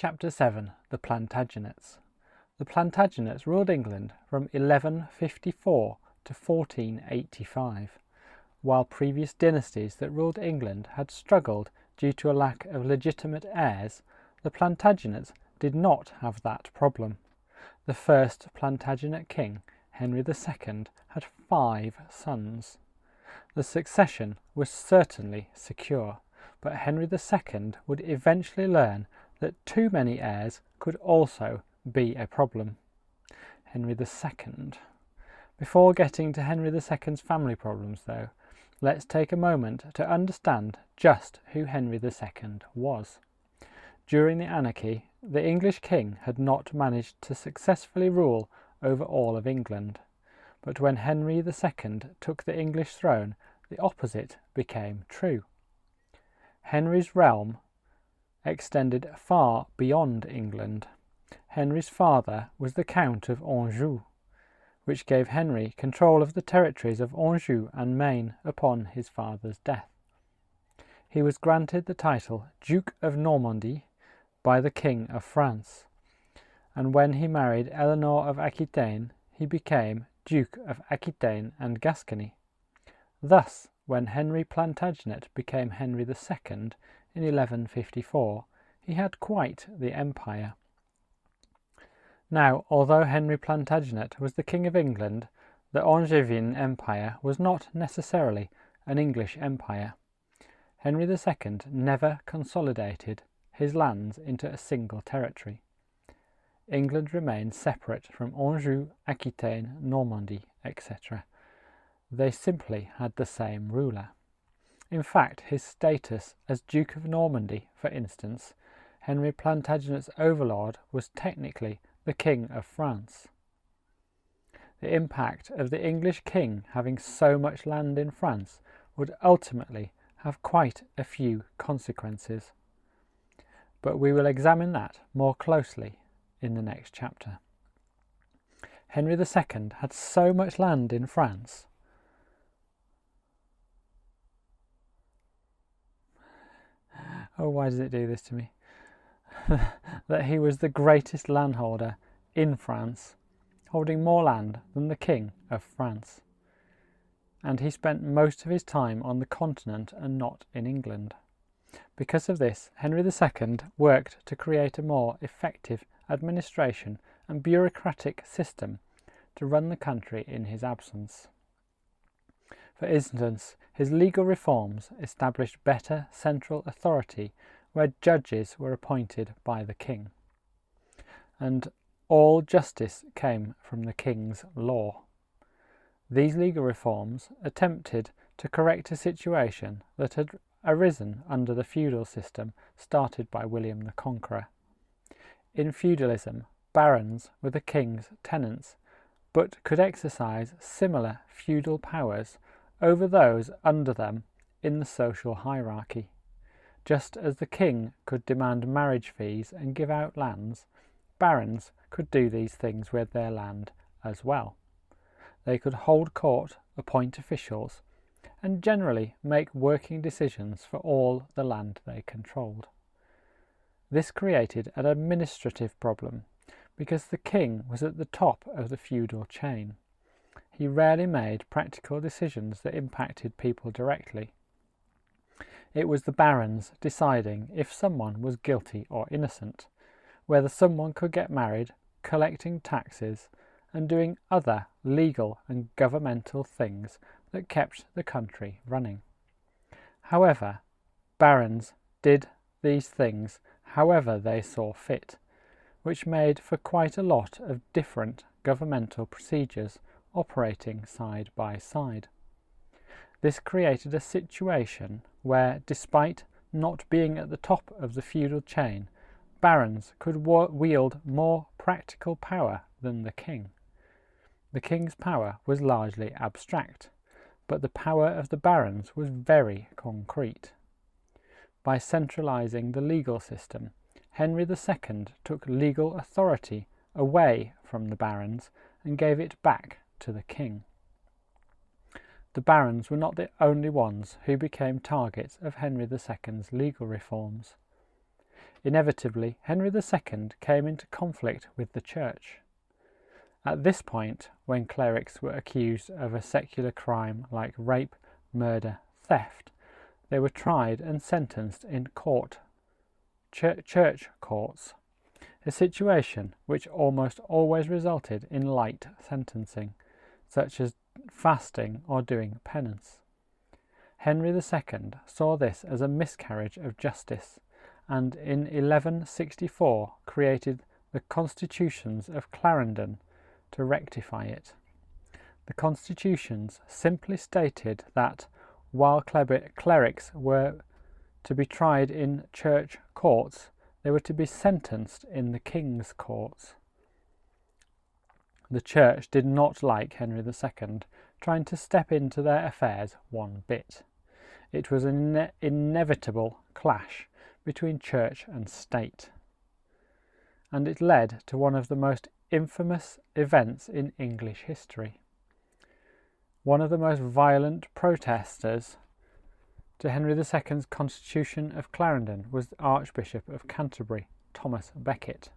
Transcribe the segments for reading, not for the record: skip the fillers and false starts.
Chapter 7. The Plantagenets. The Plantagenets ruled England from 1154 to 1485. While previous dynasties that ruled England had struggled due to a lack of legitimate heirs, the Plantagenets did not have that problem. The first Plantagenet king, Henry II, had 5 sons. The succession was certainly secure, but Henry II would eventually learn that too many heirs could also be a problem. Henry II. Before getting to Henry II's family problems, though, let's take a moment to understand just who Henry II was. During the anarchy, the English king had not managed to successfully rule over all of England. But when Henry II took the English throne, the opposite became true. Henry's realm extended far beyond England. Henry's father was the Count of Anjou, which gave Henry control of the territories of Anjou and Maine upon his father's death. He was granted the title Duke of Normandy by the King of France, and when he married Eleanor of Aquitaine, he became Duke of Aquitaine and Gascony. Thus, when Henry Plantagenet became Henry II in 1154, he had quite the empire. Now, although Henry Plantagenet was the King of England, the Angevin Empire was not necessarily an English empire. Henry II never consolidated his lands into a single territory. England remained separate from Anjou, Aquitaine, Normandy, etc. They simply had the same ruler. In fact, his status as Duke of Normandy, for instance, Henry Plantagenet's overlord, was technically the King of France. The impact of the English king having so much land in France would ultimately have quite a few consequences. But we will examine that more closely in the next chapter. Henry II had so much land in France why does it do this to me? That he was the greatest landholder in France, holding more land than the King of France. And he spent most of his time on the continent and not in England. Because of this, Henry II worked to create a more effective administration and bureaucratic system to run the country in his absence. For instance, his legal reforms established better central authority where judges were appointed by the king, and all justice came from the king's law. These legal reforms attempted to correct a situation that had arisen under the feudal system started by William the Conqueror. In feudalism, barons were the king's tenants, but could exercise similar feudal powers over those under them in the social hierarchy. Just as the king could demand marriage fees and give out lands, barons could do these things with their land as well. They could hold court, appoint officials, and generally make working decisions for all the land they controlled. This created an administrative problem because the king was at the top of the feudal chain. He rarely made practical decisions that impacted people directly. It was the barons deciding if someone was guilty or innocent, whether someone could get married, collecting taxes, and doing other legal and governmental things that kept the country running. However, barons did these things however they saw fit, which made for quite a lot of different governmental procedures operating side by side. This created a situation where, despite not being at the top of the feudal chain, barons could wield more practical power than the king. The king's power was largely abstract, but the power of the barons was very concrete. By centralising the legal system, Henry II took legal authority away from the barons and gave it back to the king. The barons were not the only ones who became targets of Henry II's legal reforms. Inevitably, Henry II came into conflict with the Church. At this point, when clerics were accused of a secular crime like rape, murder, theft, they were tried and sentenced in church courts, a situation which almost always resulted in light sentencing, such as fasting or doing penance. Henry II saw this as a miscarriage of justice, and in 1164 created the Constitutions of Clarendon to rectify it. The constitutions simply stated that while clerics were to be tried in church courts, they were to be sentenced in the king's courts. The church did not like Henry II trying to step into their affairs one bit. It was an inevitable clash between church and state, and it led to one of the most infamous events in English history. One of the most violent protesters to Henry II's Constitution of Clarendon was the Archbishop of Canterbury, Thomas Becket.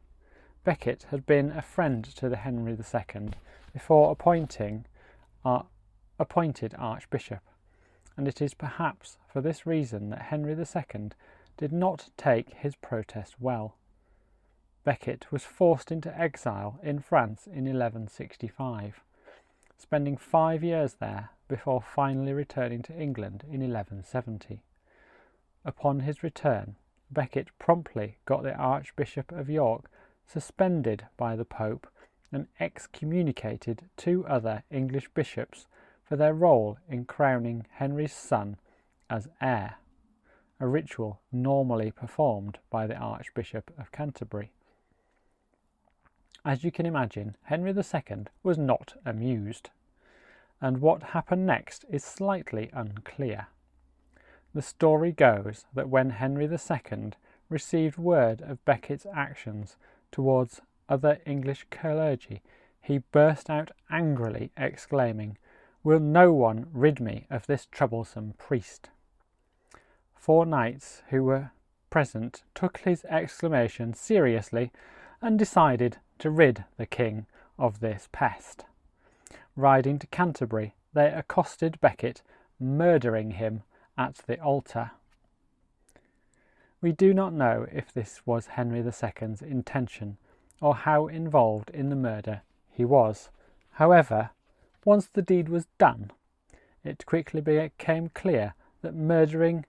Becket had been a friend to the Henry II before appointed Archbishop, and it is perhaps for this reason that Henry II did not take his protest well. Becket was forced into exile in France in 1165, spending 5 years there before finally returning to England in 1170. Upon his return, Becket promptly got the Archbishop of York suspended by the Pope and excommunicated 2 other English bishops for their role in crowning Henry's son as heir, a ritual normally performed by the Archbishop of Canterbury. As you can imagine, Henry II was not amused, and what happened next is slightly unclear. The story goes that when Henry II received word of Becket's actions towards other English clergy, he burst out angrily, exclaiming, "Will no one rid me of this troublesome priest?" 4 knights who were present took his exclamation seriously and decided to rid the king of this pest. Riding to Canterbury, they accosted Becket, murdering him at the altar. We do not know if this was Henry II's intention or how involved in the murder he was. However, once the deed was done, it quickly became clear that murdering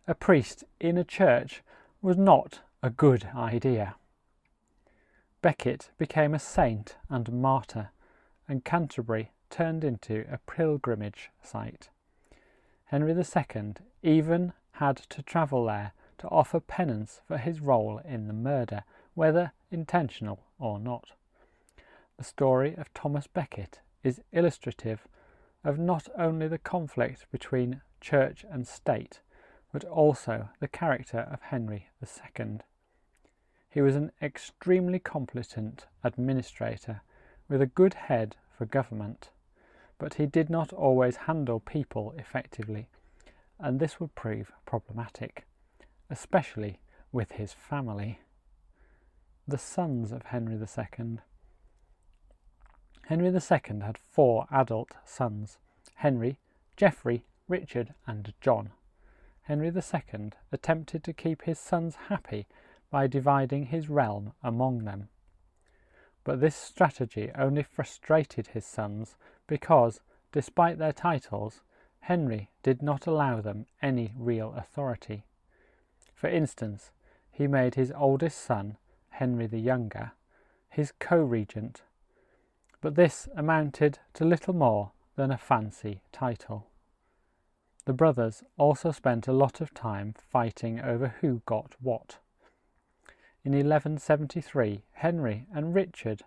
a priest in a church was not a good idea. Becket became a saint and martyr, and Canterbury turned into a pilgrimage site. Henry II even had to travel there to offer penance for his role in the murder, whether intentional or not. The story of Thomas Becket is illustrative of not only the conflict between church and state, but also the character of Henry II. He was an extremely competent administrator with a good head for government, but he did not always handle people effectively, and this would prove problematic, especially with his family. The sons of Henry II. Henry II had 4 adult sons: Henry, Geoffrey, Richard and John. Henry II attempted to keep his sons happy by dividing his realm among them. But this strategy only frustrated his sons because, despite their titles, Henry did not allow them any real authority. For instance, he made his oldest son, Henry the Younger, his co-regent, but this amounted to little more than a fancy title. The brothers also spent a lot of time fighting over who got what. In 1173, Henry and Richard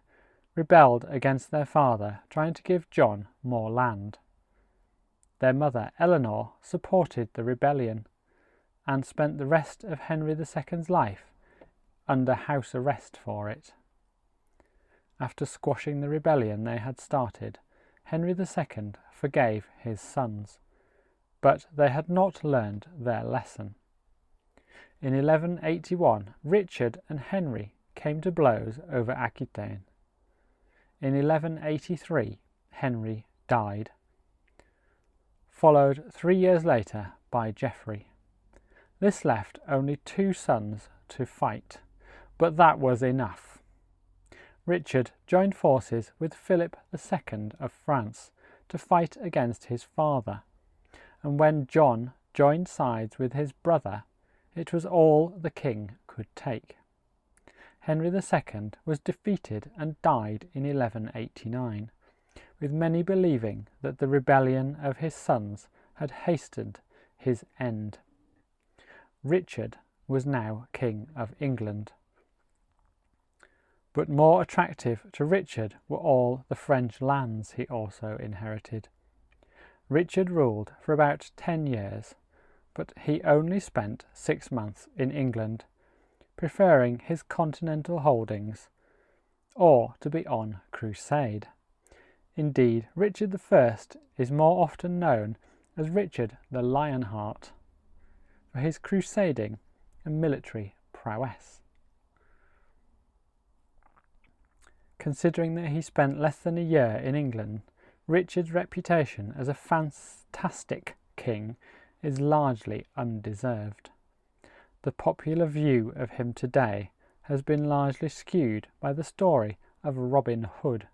rebelled against their father, trying to give John more land. Their mother, Eleanor, supported the rebellion and spent the rest of Henry II's life under house arrest for it. After squashing the rebellion they had started, Henry II forgave his sons, but they had not learned their lesson. In 1181, Richard and Henry came to blows over Aquitaine. In 1183, Henry died, followed 3 years later by Geoffrey. This left only 2 sons to fight, but that was enough. Richard joined forces with Philip II of France to fight against his father, and when John joined sides with his brother, it was all the king could take. Henry II was defeated and died in 1189, with many believing that the rebellion of his sons had hastened his end. Richard was now King of England. But more attractive to Richard were all the French lands he also inherited. Richard ruled for about 10 years, but he only spent 6 months in England, preferring his continental holdings, or to be on crusade. Indeed, Richard I is more often known as Richard the Lionheart, for his crusading and military prowess. Considering that he spent less than a year in England, Richard's reputation as a fantastic king is largely undeserved. The popular view of him today has been largely skewed by the story of Robin Hood,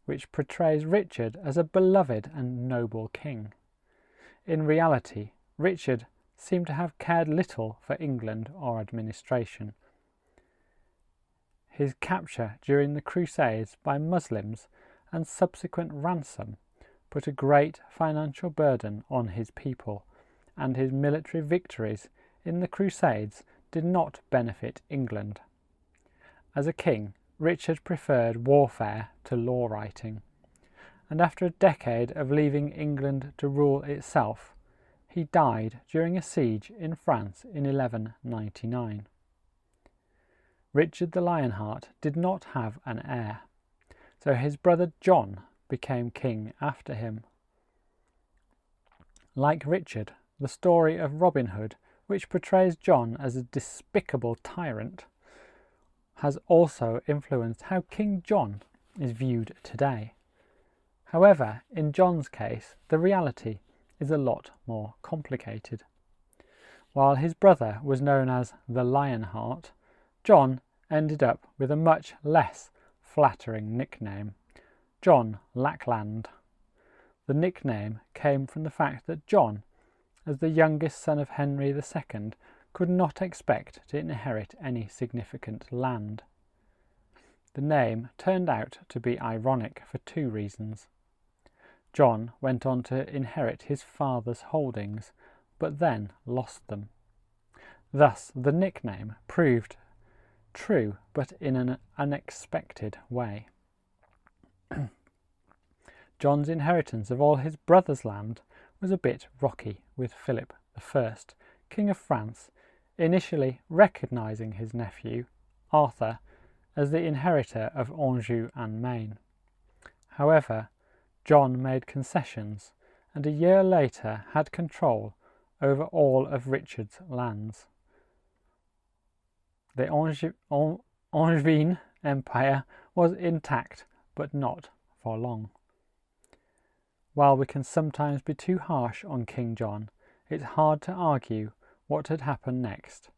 which portrays Richard as a beloved and noble king. In reality, Richard seemed to have cared little for England or administration. His capture during the Crusades by Muslims and subsequent ransom put a great financial burden on his people, and his military victories in the Crusades did not benefit England. As a king, Richard preferred warfare to law writing, and after a decade of leaving England to rule itself, he died during a siege in France in 1199. Richard the Lionheart did not have an heir, so his brother John became king after him. Like Richard, the story of Robin Hood, which portrays John as a despicable tyrant, has also influenced how King John is viewed today. However, in John's case, the reality is a lot more complicated. While his brother was known as the Lionheart, John ended up with a much less flattering nickname, John Lackland. The nickname came from the fact that John, as the youngest son of Henry II, could not expect to inherit any significant land. The name turned out to be ironic for 2 reasons. John went on to inherit his father's holdings, but then lost them. Thus, the nickname proved true, but in an unexpected way. John's inheritance of all his brother's land was a bit rocky, with Philip I, King of France, initially recognising his nephew, Arthur, as the inheritor of Anjou and Maine. However, John made concessions, and a year later had control over all of Richard's lands. The Angevin Empire was intact, but not for long. While we can sometimes be too harsh on King John, it's hard to argue what had happened next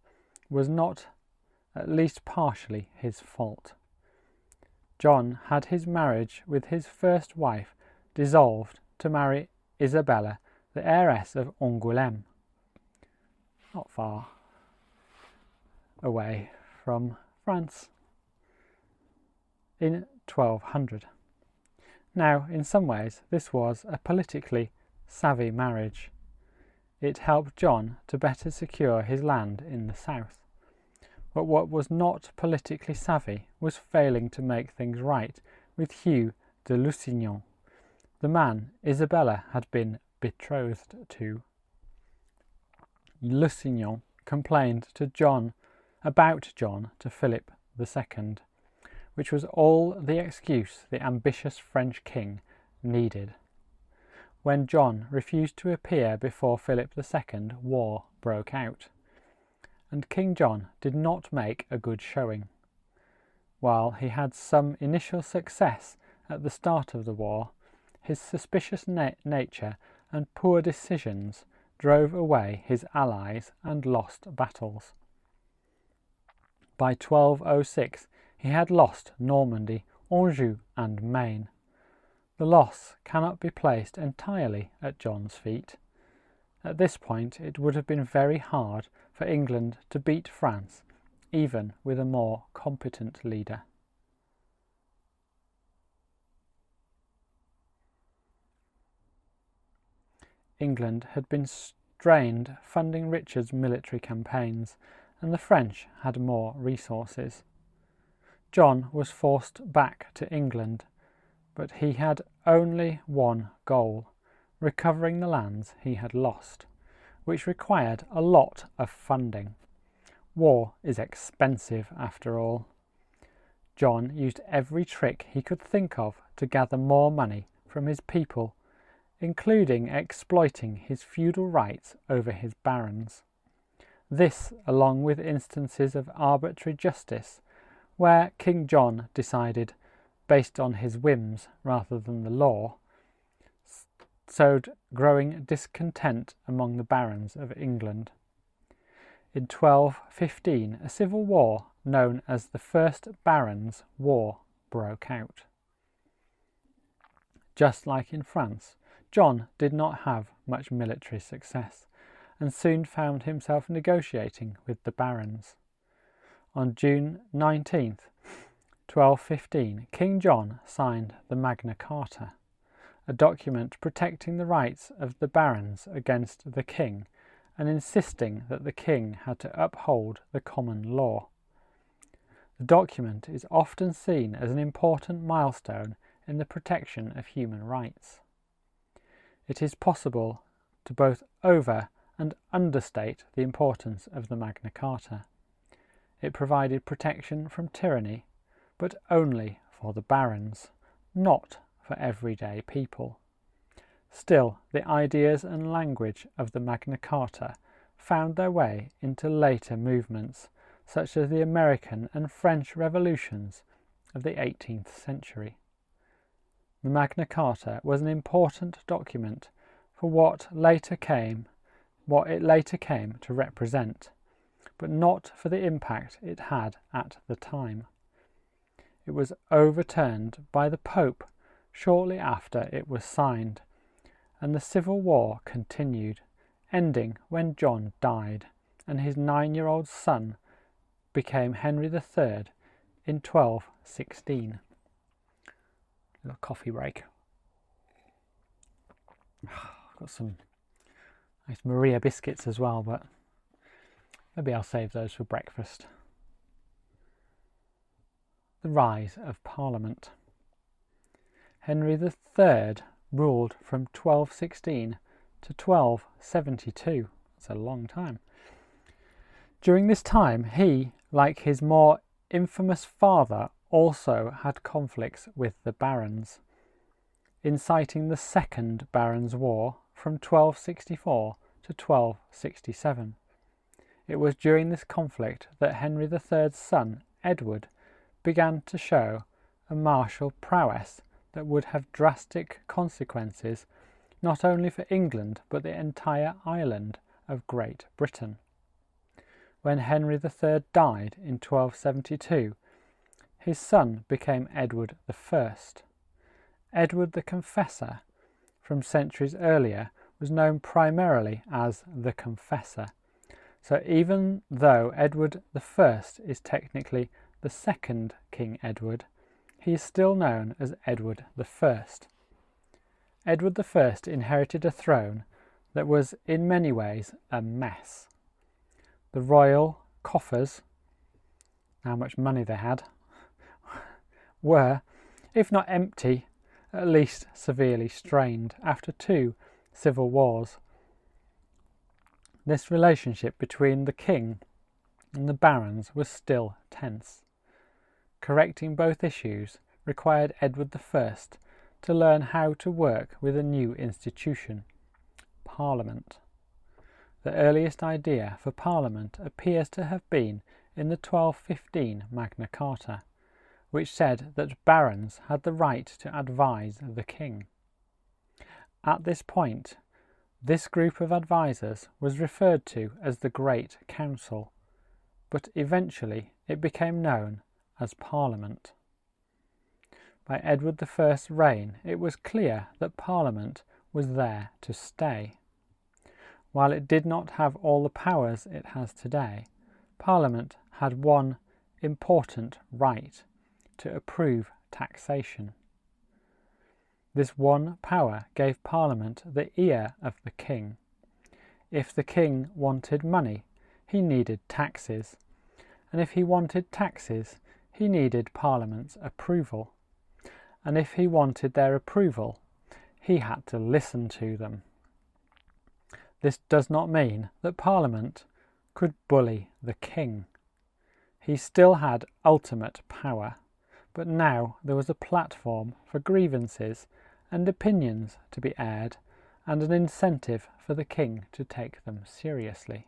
was not at least partially his fault. John had his marriage with his first wife dissolved to marry Isabella, the heiress of Angoulême, not far away from France, in 1200. Now, in some ways, this was a politically savvy marriage. It helped John to better secure his land in the south. But what was not politically savvy was failing to make things right with Hugh de Lusignan, the man Isabella had been betrothed to. Lusignan complained about John to Philip II, which was all the excuse the ambitious French king needed. When John refused to appear before Philip II, war broke out, and King John did not make a good showing. While he had some initial success at the start of the war, his suspicious nature and poor decisions drove away his allies and lost battles. By 1206 he had lost Normandy, Anjou and Maine. The loss cannot be placed entirely at John's feet. At this point it would have been very hard for England to beat France, even with a more competent leader. England had been strained funding Richard's military campaigns, and the French had more resources. John was forced back to England, but he had only one goal: recovering the lands he had lost, which required a lot of funding. War is expensive, after all. John used every trick he could think of to gather more money from his people, including exploiting his feudal rights over his barons. This, along with instances of arbitrary justice, where King John decided based on his whims rather than the law, sowed growing discontent among the barons of England. In 1215, a civil war known as the First Barons' War broke out. Just like in France, John did not have much military success and soon found himself negotiating with the barons. On June 19th, 1215, King John signed the Magna Carta, a document protecting the rights of the barons against the king and insisting that the king had to uphold the common law. The document is often seen as an important milestone in the protection of human rights. It is possible to both over- and understate the importance of the Magna Carta. It provided protection from tyranny, but only for the barons, not for everyday people. Still, the ideas and language of the Magna Carta found their way into later movements, such as the American and French revolutions of the 18th century. The Magna Carta was an important document for what it later came to represent, but not for the impact it had at the time. It was overturned by the Pope shortly after it was signed, and the Civil War continued, ending when John died and his 9-year-old son became Henry III in 1216. Little coffee break. I've got some nice Maria biscuits as well, but maybe I'll save those for breakfast. The rise of Parliament. Henry III ruled from 1216 to 1272. That's a long time. During this time, he, like his more infamous father, also had conflicts with the barons, inciting the Second Barons' War from 1264 to 1267. It was during this conflict that Henry III's son, Edward, began to show a martial prowess that would have drastic consequences not only for England but the entire island of Great Britain. When Henry III died in 1272, his son became Edward I. Edward the Confessor, from centuries earlier, was known primarily as the Confessor. So even though Edward I is technically the second King Edward, he is still known as Edward I. Edward I inherited a throne that was in many ways a mess. The royal coffers, how much money they had, were, if not empty, at least severely strained after 2 civil wars. This relationship between the king and the barons was still tense. Correcting both issues required Edward I to learn how to work with a new institution, Parliament. The earliest idea for Parliament appears to have been in the 1215 Magna Carta, which said that barons had the right to advise the king. At this point, this group of advisers was referred to as the Great Council, but eventually it became known as Parliament. By Edward I's reign, it was clear that Parliament was there to stay. While it did not have all the powers it has today, Parliament had one important right: to approve taxation. This one power gave Parliament the ear of the king. If the king wanted money, he needed taxes, and if he wanted taxes, he needed Parliament's approval, and if he wanted their approval, he had to listen to them. This does not mean that Parliament could bully the king. He still had ultimate power, but now there was a platform for grievances and opinions to be aired, and an incentive for the king to take them seriously.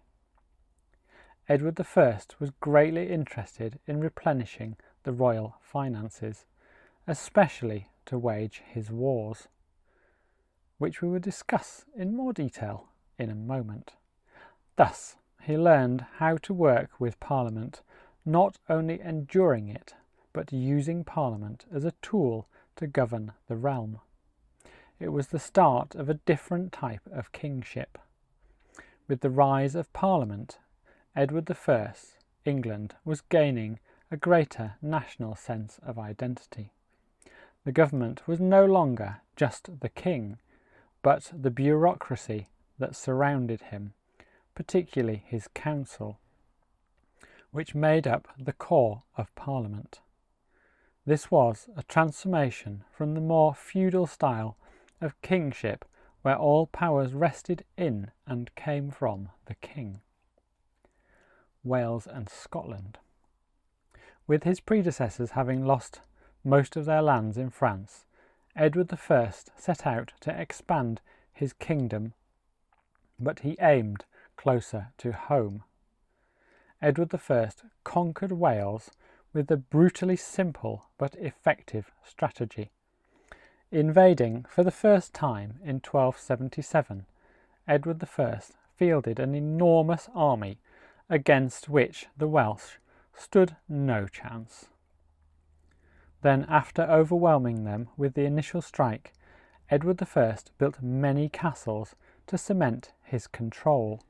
Edward I was greatly interested in replenishing the royal finances, especially to wage his wars, which we will discuss in more detail in a moment. Thus, he learned how to work with Parliament, not only enduring it, but using Parliament as a tool to govern the realm. It was the start of a different type of kingship. With the rise of Parliament, Edward I, England was gaining a greater national sense of identity. The government was no longer just the king, but the bureaucracy that surrounded him, particularly his council, which made up the core of Parliament. This was a transformation from the more feudal style of kingship where all powers rested in and came from the king. Wales and Scotland. With his predecessors having lost most of their lands in France, Edward I set out to expand his kingdom, but he aimed closer to home. Edward I conquered Wales with a brutally simple but effective strategy. Invading for the first time in 1277, Edward I fielded an enormous army against which the Welsh stood no chance. Then, after overwhelming them with the initial strike, Edward I built many castles to cement his control.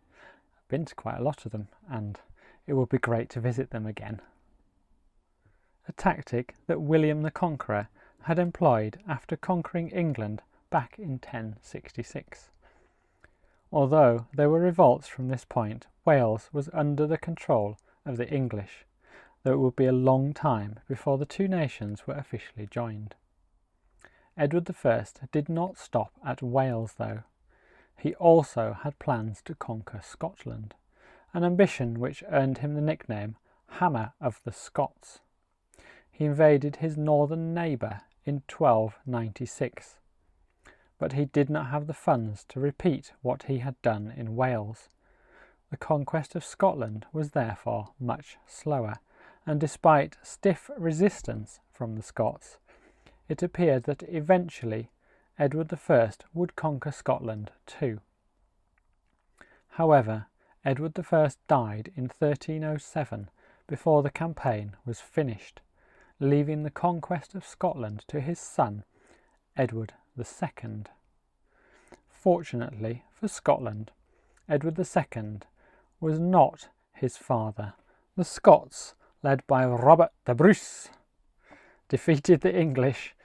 I've been to quite a lot of them, and it would be great to visit them again. A tactic that William the Conqueror had employed after conquering England back in 1066. Although there were revolts from this point, Wales was under the control of the English, though it would be a long time before the two nations were officially joined. Edward I did not stop at Wales, though. He also had plans to conquer Scotland, an ambition which earned him the nickname Hammer of the Scots. He invaded his northern neighbour in 1296, but he did not have the funds to repeat what he had done in Wales. The conquest of Scotland was therefore much slower, and despite stiff resistance from the Scots, it appeared that eventually Edward I would conquer Scotland too. However, Edward I died in 1307 before the campaign was finished, leaving the conquest of Scotland to his son, Edward II. Fortunately for Scotland, Edward II was not his father. The Scots, led by Robert de Bruce, defeated the English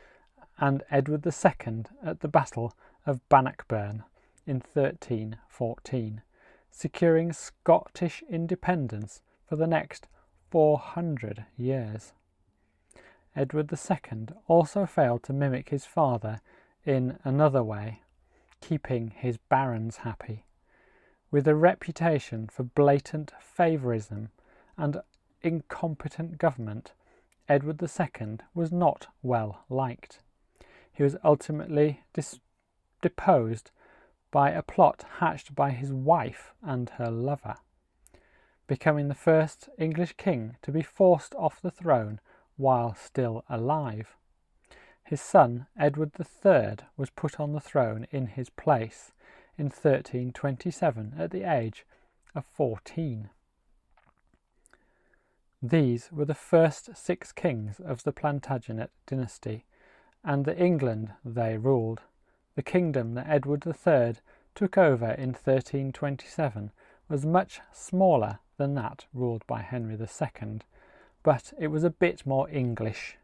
and Edward II at the Battle of Bannockburn in 1314, securing Scottish independence for the next 400 years. Edward II also failed to mimic his father in another way, keeping his barons happy. With a reputation for blatant favourism and incompetent government, Edward II was not well liked. He was ultimately deposed by a plot hatched by his wife and her lover, becoming the first English king to be forced off the throne while still alive. His son, Edward III, was put on the throne in his place in 1327 at the age of 14. These were the first 6 kings of the Plantagenet dynasty, and the England they ruled. The kingdom that Edward III took over in 1327 was much smaller than that ruled by Henry II, but it was a bit more English.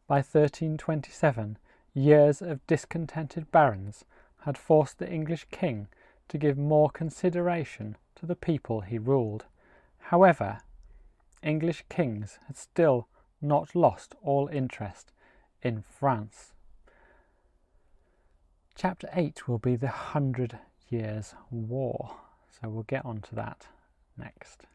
By 1327, years of discontented barons had forced the English king to give more consideration to the people he ruled. However, English kings had still not lost all interest in France. Chapter 8 will be the 100 Years' War, so we'll get on to that next.